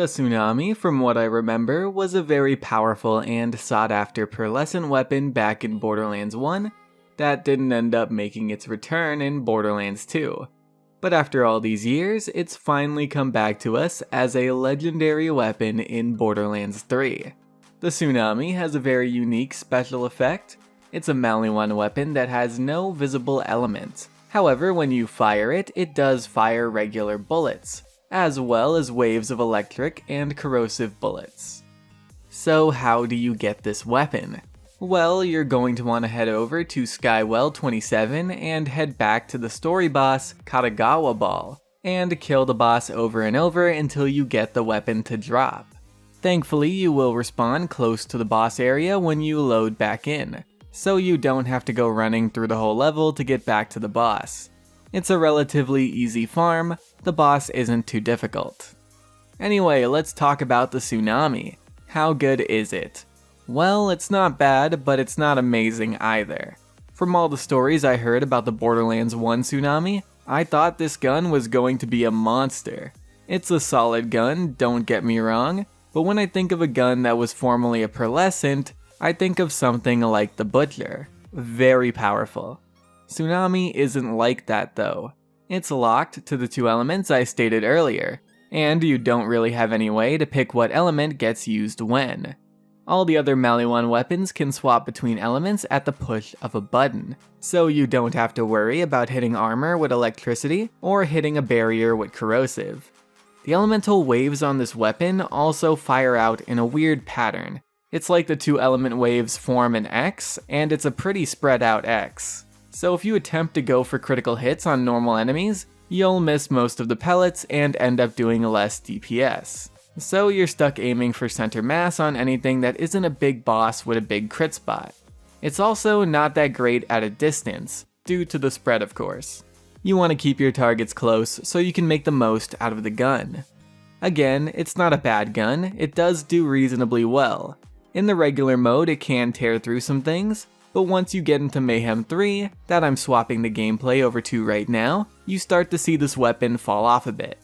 The Tsunami, from what I remember, was a very powerful and sought-after pearlescent weapon back in Borderlands 1 that didn't end up making its return in Borderlands 2. But after all these years, it's finally come back to us as a legendary weapon in Borderlands 3. The Tsunami has a very unique special effect. It's a Maliwan weapon that has no visible element. However, when you fire it, it does fire regular bullets, as well as waves of electric and corrosive bullets. So how do you get this weapon? Well, you're going to want to head over to Skywell 27 and head back to the story boss, Katagawa Ball, and kill the boss over and over until you get the weapon to drop. Thankfully, you will respawn close to the boss area when you load back in, so you don't have to go running through the whole level to get back to the boss. It's a relatively easy farm, the boss isn't too difficult. Anyway, let's talk about the Tsunami. How good is it? Well, it's not bad, but it's not amazing either. From all the stories I heard about the Borderlands 1 Tsunami, I thought this gun was going to be a monster. It's a solid gun, don't get me wrong, but when I think of a gun that was formerly a pearlescent, I think of something like the Butcher. Very powerful. Tsunami isn't like that though. It's locked to the two elements I stated earlier, and you don't really have any way to pick what element gets used when. All the other Maliwan weapons can swap between elements at the push of a button, so you don't have to worry about hitting armor with electricity or hitting a barrier with corrosive. The elemental waves on this weapon also fire out in a weird pattern. It's like the two element waves form an X, and it's a pretty spread out X. So if you attempt to go for critical hits on normal enemies, you'll miss most of the pellets and end up doing less DPS. So you're stuck aiming for center mass on anything that isn't a big boss with a big crit spot. It's also not that great at a distance, due to the spread of course. You want to keep your targets close so you can make the most out of the gun. Again, it's not a bad gun, it does do reasonably well. In the regular mode it can tear through some things, but once you get into Mayhem 3, that I'm swapping the gameplay over to right now, you start to see this weapon fall off a bit.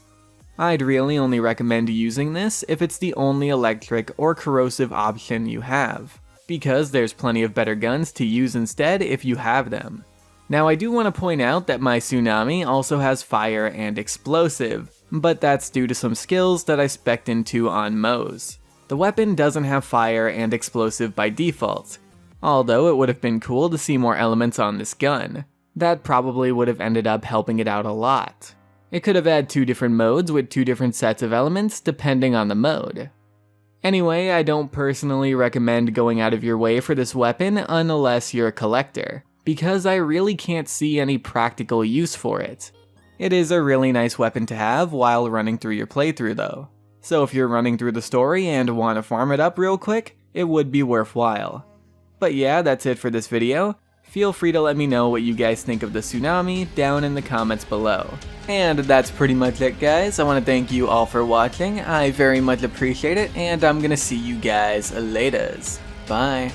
I'd really only recommend using this if it's the only electric or corrosive option you have, because there's plenty of better guns to use instead if you have them. Now I do want to point out that my Tsunami also has fire and explosive, but that's due to some skills that I spec'd into on Moze. The weapon doesn't have fire and explosive by default, although it would have been cool to see more elements on this gun. That probably would have ended up helping it out a lot. It could have had two different modes with two different sets of elements depending on the mode. Anyway, I don't personally recommend going out of your way for this weapon unless you're a collector, because I really can't see any practical use for it. It is a really nice weapon to have while running through your playthrough though, so if you're running through the story and want to farm it up real quick, it would be worthwhile. But yeah, that's it for this video. Feel free to let me know what you guys think of the Tsunami down in the comments below. And that's pretty much it guys, I want to thank you all for watching, I very much appreciate it, and I'm gonna see you guys laters. Bye.